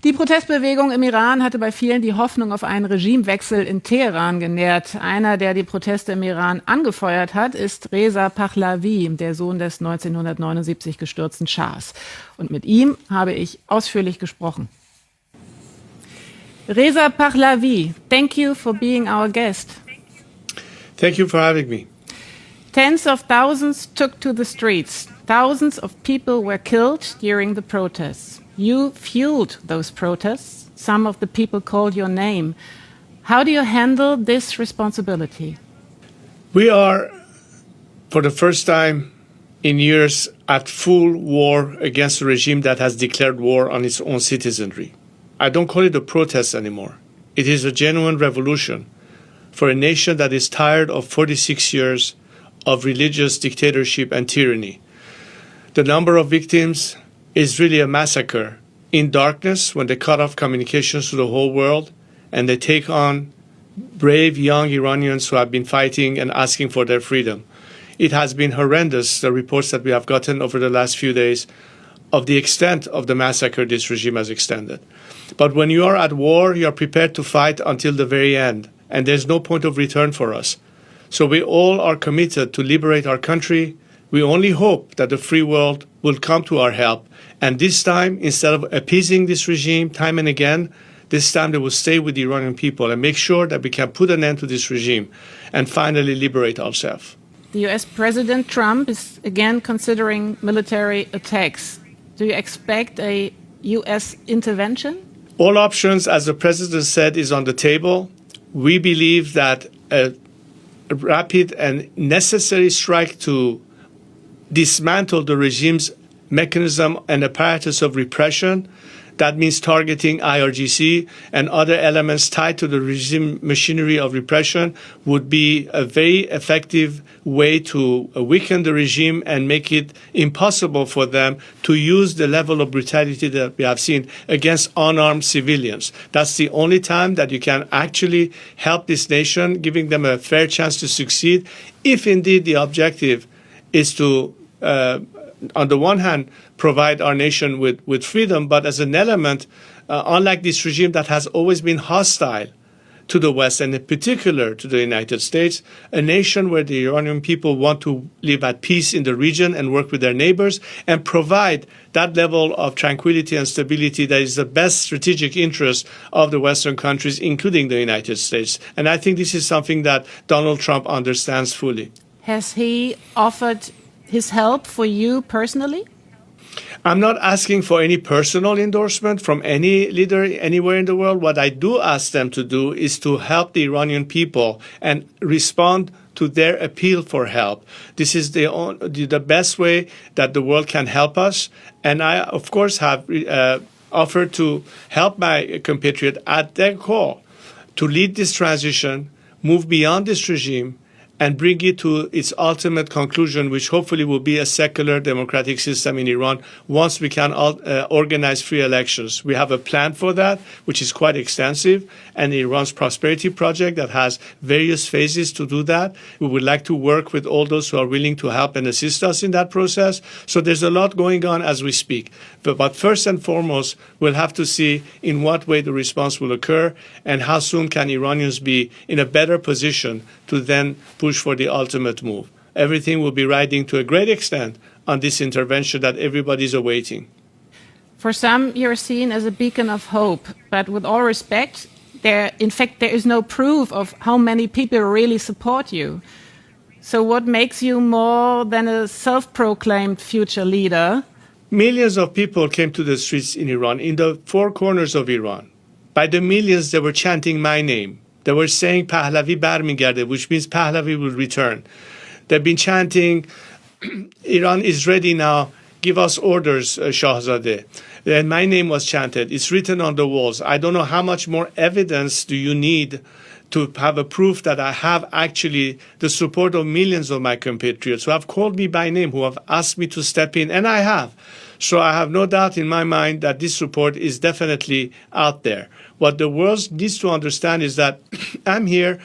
Die Protestbewegung im Iran hatte bei vielen die Hoffnung auf einen Regimewechsel in Teheran genährt. Einer, der die Proteste im Iran angefeuert hat, ist Reza Pahlavi, der Sohn des 1979 gestürzten Schahs. Und mit ihm habe ich ausführlich gesprochen. Reza Pahlavi, thank you for being our guest. Thank you for having me. Tens of thousands took to the streets. Thousands of people were killed during the protests. You fueled those protests. Some of the people called your name. How do you handle this responsibility? We are, for the first time in years, at full war against a regime that has declared war on its own citizenry. I don't call it a protest anymore. It is a genuine revolution for a nation that is tired of 46 years of religious dictatorship and tyranny. The number of victims is really a massacre in darkness when they cut off communications to the whole world and they take on brave young Iranians who have been fighting and asking for their freedom. It has been horrendous, the reports that we have gotten over the last few days of the extent of the massacre this regime has extended. But when you are at war, you are prepared to fight until the very end, and there's no point of return for us. So we all are committed to liberate our country. We only hope that the free world will come to our help. And this time, instead of appeasing this regime time and again, this time they will stay with the Iranian people and make sure that we can put an end to this regime and finally liberate ourselves. The US President Trump is again considering military attacks. Do you expect a US intervention? All options, as the president said, is on the table. We believe that a rapid and necessary strike to dismantle the regime's mechanism and apparatus of repression. That means targeting IRGC and other elements tied to the regime machinery of repression would be a very effective way to weaken the regime and make it impossible for them to use the level of brutality that we have seen against unarmed civilians. That's the only time that you can actually help this nation, giving them a fair chance to succeed, if indeed the objective is to on the one hand, provide our nation with freedom, but as an element, unlike this regime that has always been hostile to the West, and in particular to the United States, a nation where the Iranian people want to live at peace in the region and work with their neighbors and provide that level of tranquility and stability that is the best strategic interest of the Western countries, including the United States. And I think this is something that Donald Trump understands fully. Has he offered his help for you personally? I'm not asking for any personal endorsement from any leader anywhere in the world. What I do ask them to do is to help the Iranian people and respond to their appeal for help. This is the best way that the world can help us. And I, of course, have offered to help my compatriot at their call to lead this transition, move beyond this regime, and bring it to its ultimate conclusion, which hopefully will be a secular democratic system in Iran once we can organize free elections. We have a plan for that, which is quite extensive, and Iran's Prosperity Project that has various phases to do that. We would like to work with all those who are willing to help and assist us in that process. So there's a lot going on as we speak. But first and foremost, we'll have to see in what way the response will occur and how soon can Iranians be in a better position to then push for the ultimate move. Everything will be riding to a great extent on this intervention that everybody is awaiting. For some, you're seen as a beacon of hope, but with all respect, there is no proof of how many people really support you. So what makes you more than a self-proclaimed future leader? Millions of people came to the streets in Iran, in the four corners of Iran. By the millions, they were chanting my name. They were saying Pahlavi barmigarde, which means Pahlavi will return. They've been chanting, Iran is ready now, give us orders, Shahzadeh. And my name was chanted. It's written on the walls. I don't know how much more evidence do you need to have a proof that I have actually the support of millions of my compatriots who have called me by name, who have asked me to step in, and I have. So I have no doubt in my mind that this support is definitely out there. What the world needs to understand is that I'm here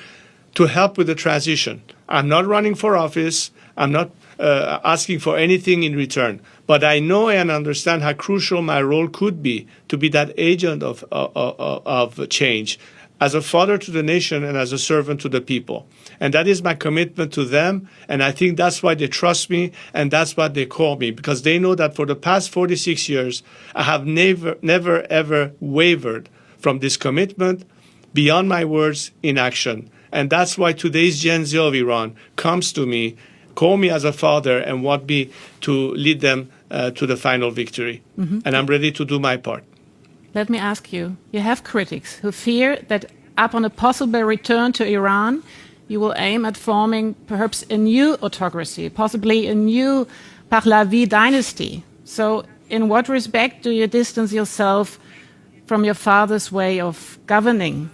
to help with the transition. I'm not running for office. I'm not asking for anything in return. But I know and understand how crucial my role could be to be that agent of change, as a father to the nation and as a servant to the people. And that is my commitment to them. And I think that's why they trust me and that's why they call me, because they know that for the past 46 years, I have never, ever wavered from this commitment beyond my words in action. And that's why today's Gen Z of Iran comes to me, call me as a father, and want me to lead them to the final victory. Mm-hmm. And I'm ready to do my part. Let me ask you, you have critics who fear that upon a possible return to Iran, you will aim at forming perhaps a new autocracy, possibly a new Pahlavi dynasty. So in what respect do you distance yourself from your father's way of governing?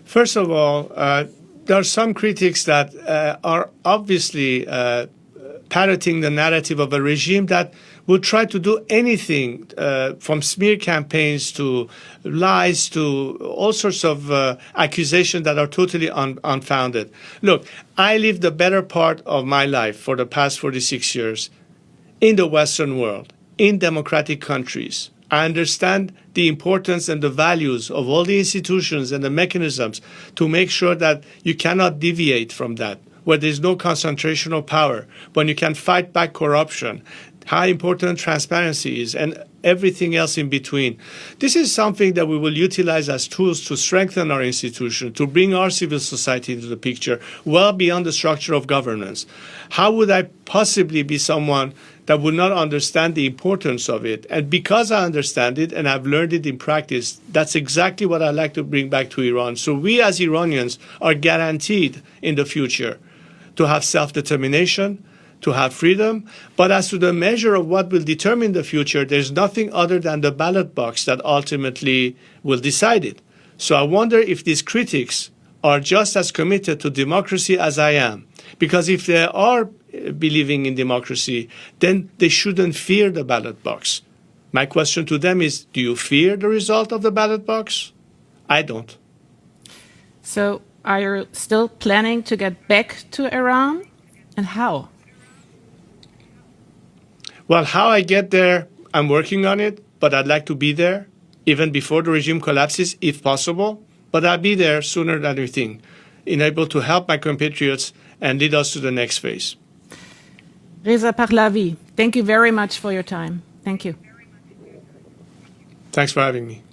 First of all, there are some critics that are obviously parroting the narrative of a regime that will try to do anything from smear campaigns to lies to all sorts of accusations that are totally unfounded. Look, I lived the better part of my life for the past 46 years in the Western world, in democratic countries. I understand the importance and the values of all the institutions and the mechanisms to make sure that you cannot deviate from that, where there's no concentration of power, when you can fight back corruption, how important transparency is, and everything else in between. This is something that we will utilize as tools to strengthen our institution, to bring our civil society into the picture, well beyond the structure of governance. How would I possibly be someone that would not understand the importance of it? And because I understand it and I've learned it in practice, that's exactly what I'd like to bring back to Iran. So we as Iranians are guaranteed in the future to have self-determination, to have freedom. But as to the measure of what will determine the future, there's nothing other than the ballot box that ultimately will decide it. So I wonder if these critics are just as committed to democracy as I am. Because if they are believing in democracy, then they shouldn't fear the ballot box. My question to them is, do you fear the result of the ballot box? I don't. So are you still planning to get back to Iran? And how? Well, how I get there, I'm working on it, but I'd like to be there even before the regime collapses, if possible. But I'll be there sooner than we think, able to help my compatriots and lead us to the next phase. Reza Pahlavi, thank you very much for your time. Thank you. Thanks for having me.